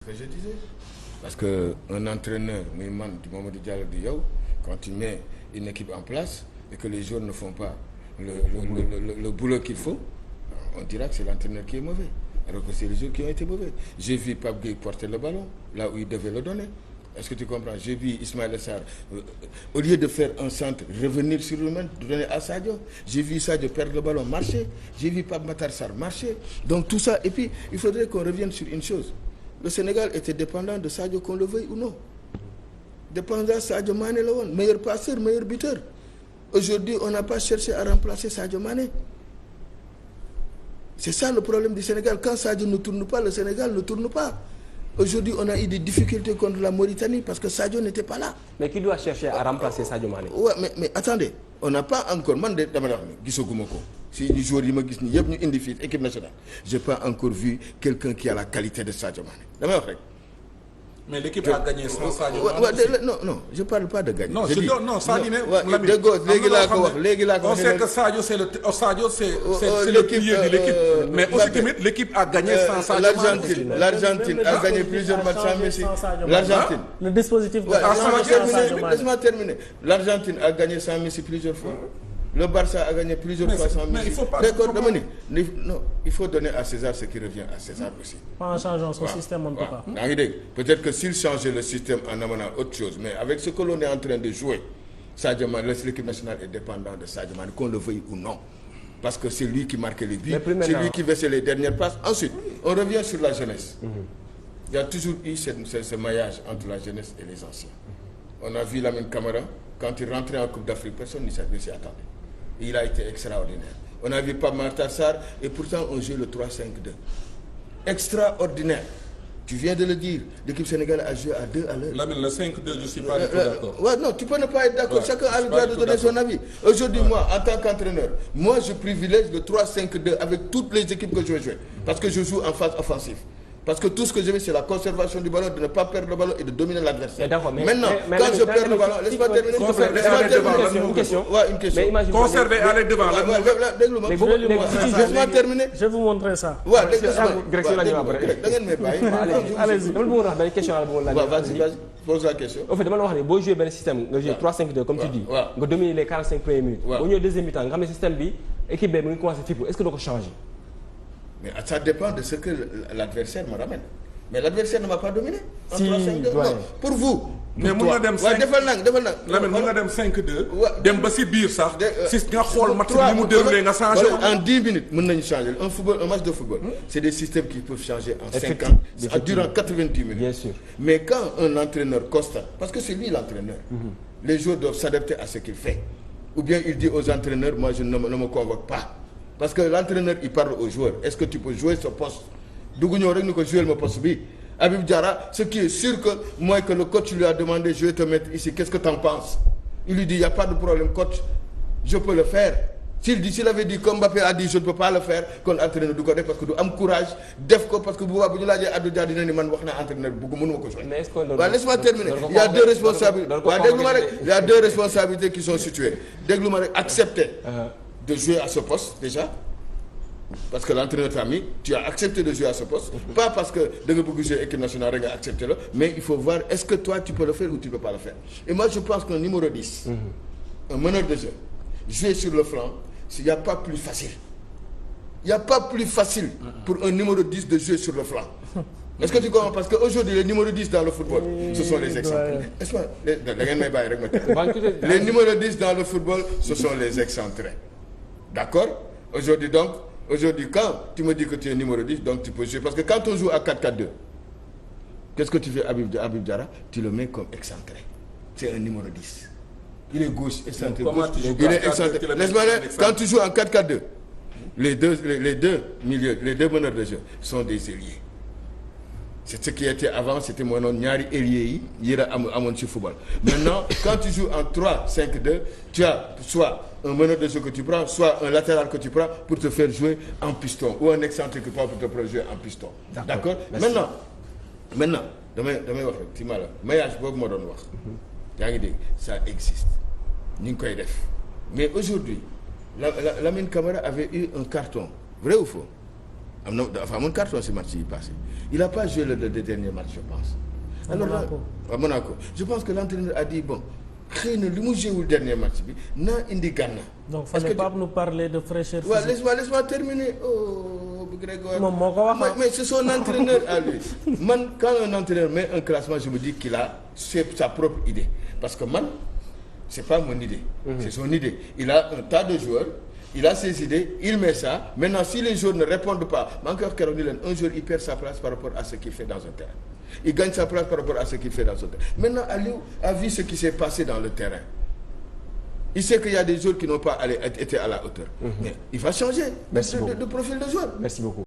que je disais. Parce qu'un entraîneur, du Mamadou Diallo di yow, quand tu mets une équipe en place et que les joueurs ne font pas le boulot qu'il faut, on dira que c'est l'entraîneur qui est mauvais. Alors que c'est les joueurs qui ont été mauvais. J'ai vu Pape Gueye porter le ballon là où il devait le donner. Est-ce que tu comprends? J'ai vu Ismaïla Sarr, au lieu de faire un centre, revenir sur lui-même, donner à Sadio. J'ai vu Sadio perdre le ballon, marcher. J'ai vu Pape Matar Sarr marcher. Donc tout ça, et puis il faudrait qu'on revienne sur une chose. Le Sénégal était dépendant de Sadio, qu'on le veuille ou non. Dépendant Sadio Mané la woon, meilleur passeur, meilleur buteur. Aujourd'hui, on n'a pas cherché à remplacer Sadio Mané. C'est ça le problème du Sénégal. Quand Sadio ne tourne pas, le Sénégal ne tourne pas. Aujourd'hui, on a eu des difficultés contre la Mauritanie parce que Sadio n'était pas là. Mais qui doit chercher à remplacer Sadio Mané? Ouais, mais attendez, on n'a pas encore, man de dama la wax ni gisaguma ko si ñu joueurs yi ma gis ni yëpp ñu indi fii équipe nationale, j'ai pas encore vu quelqu'un qui a la qualité de Sadio Mané damay wax rek. Mais l'équipe a gagné sans Sadio Mané. Non, je parle pas de gagner. Non, Sadio ne déggoo léegi laa ko wax. On sait que Sadio c'est le pilier de l'équipe. Mais aussi tamit l'équipe a gagné sans Sadio Mané. L'Argentine a gagné plusieurs matchs sans Messi. L'Argentine. Le dispositif laisse-moi terminer. L'Argentine a gagné sans Messi plusieurs fois. Le Barça a gagné plusieurs fois sans Messi. Mais il faut pas. D'accord, dama ni non, il faut donner à César ce qui revient à César aussi. Pas en changeant son système, on ne peut pas. yaa ngi dégg peut-être que s'il changeait le système en amenant autre chose, mais avec ce que l'on est en train de jouer, Sadio Mané, l'équipe nationale est dépendante de Sadio Mané, qu'on le veuille ou non. Parce que c'est lui qui marquait les buts, c'est lui qui versait les dernières passes. Ensuite, on revient sur la jeunesse. Il y a toujours eu ce maillage entre la jeunesse et les anciens. On a vu Lamine Camara, quand il rentrait en Coupe d'Afrique, personne ne s'y attendait. Il a été extraordinaire. On a vu Pape Matar Sarr et pourtant on joue le 3-5-2. Extraordinaire. Tu viens de le dire, l'équipe sénégalaise a joué à 2 à l'heure. Lamine, le 5-2, je ne suis pas du tout d'accord. Ouais, non, tu peux ne pas être d'accord. Chacun a le droit de donner son avis. Aujourd'hui, moi, en tant qu'entraîneur, moi, je privilège le 3-5-2 avec toutes les équipes que je vais jouer. Parce que je joue en phase offensive. Parce que tout ce que je veux, c'est la conservation du ballon, de ne pas perdre le ballon et de dominer l'adversaire. Maintenant, quand je perds le ballon, laisse-moi terminer. Une question. Ouais, une question. Conserver, aller devant. Laisse-moi terminer. Je vais vous montrer ça. Ouais, allez-y. dama bëggoon wax benn question la bëggoon laaj. Vas-y, pose la question. Au fait dama la wax ne boo joué benn système nga joué 3-5-2 comme tu dis. nga dominer les 45 premières minutes. boo ñëwee deuxième mi-temps nga xam ne système bi équipe bi mu ngi commencé fippu, est-ce que doo ko changer? Mais ça dépend de ce que l'adversaire me ramène. Mais l'adversaire ne m'a pas dominé. Si, non, pour vous. Mais mun nga dem 5 defal nang Lamine mun nga dem 5-2. dem ba si biir sax. si nga xool match bi mu déroulé nga changé ko. En 10 minutes mën nañu changer un match de football. C'est des systèmes qui peuvent changer en 5 ans. Durant 90 minutes. Bien sûr. Mais quand un entraîneur constate, parce que c'est lui l'entraîneur, les joueurs doivent s'adapter à ce qu'il fait. Ou bien il dit aux entraîneurs, moi je ne me convoque pas. Parce que l'entraîneur il parle aux joueurs, est-ce que tu peux jouer ce poste? dugg ñëw rek ni ko jouer le poste bi. Habib Diarra, ce qui est sûr que moi que le coach lui a demandé, je vais te mettre ici, qu'est-ce que tu en penses? Il lui dit, il n'y a pas de problème coach, je peux le faire. S'il avait dit comme Mbappé a dit je ne peux pas le faire, kon entraîneur du ko def parce que du am courage def ko parce que bu boobaa bu ñu laajee Habib Diarra dina ni man wax naa entraîneur bëgg mënuma ko jouer. waaw laisse-moi terminer. Il y a deux responsabilités. waaw déglu ma rek, il y a deux responsabilités qui sont situées. Déglu ma rek, accepter de jouer à ce poste déjà. Parce que l'entraîneur t'a mis, tu as accepté de jouer à ce poste. Pas parce que de nga bëgg jouer équipe nationale rek nga accepté la, mais il faut voir est-ce que toi tu peux le faire ou tu ne peux pas le faire. Et moi je pense qu'un numéro 10, un meneur de jeu, jouer sur le flanc, il n'y a pas plus facile. Il n'y a pas plus facile pour un numéro 10 de jouer sur le flanc. Est-ce que tu comprends? Parce qu'aujourd'hui les numéros 10 dans le football, ce sont les excentrés. Est-ce que les numéros 10 dans le football, ce sont les excentrés. D'accord? Aujourd'hui, quand tu me dis que tu es numéro 10, donc tu peux jouer. Parce que quand on joue à 4-4-2, qu'est-ce que tu fais Habib Diarra? Tu le mets comme excentré. C'est un numéro 10. Il est gauche, excentré gauche. Il est excentré. Laisse-moi dire, quand tu joues en 4-4-2, les deux milieux, les deux meneurs de jeu sont des ailiers. C'est ce qui était avant, c'était mon nom, Nyari Ailier, Yera Amon football. Maintenant, quand tu joues en 3-5-2, tu as soit un meneur de jeu que tu prends, soit un latéral que tu prends pour te faire jouer en piston, ou un excentrique que tu prends pour te faire jouer en piston. D'accord? Maintenant, damay wax rek ci mala maillage boobu ma doon wax. Yaa ngi dégg, ça existe. Ñu ngi koy def. Mais aujourd'hui, Lamine Camara avait eu un carton. Vrai ou faux? am na dafa amoon carton si match yi passé il a pas joué le dernier match je pense. alors là à Monaco je pense que l'entraîneur a dit bon xëy na li mu joué wul dernier match bi naa indi Gana. donc fallait pas nous parler de fraîcheur physique. waaw laisse-moi terminer Grégoire. moom moo ko wax mais c'est son entraîneur à lui man quand un entraîneur met un classement je me dis qu'il a sa propre idée parce que man c'est pas mon idée. C'est son idée. Il a un tas de joueurs. Il a ses idées, il met ça. Maintenant, si les joueurs ne répondent pas, un jour, il perd sa place par rapport à ce qu'il fait dans un terrain. Il gagne sa place par rapport à ce qu'il fait dans un terrain. Maintenant, Aliou a vu ce qui s'est passé dans le terrain. Il sait qu'il y a des joueurs qui n'ont pas été à la hauteur. Mais il va changer de profil de joueur. Merci beaucoup.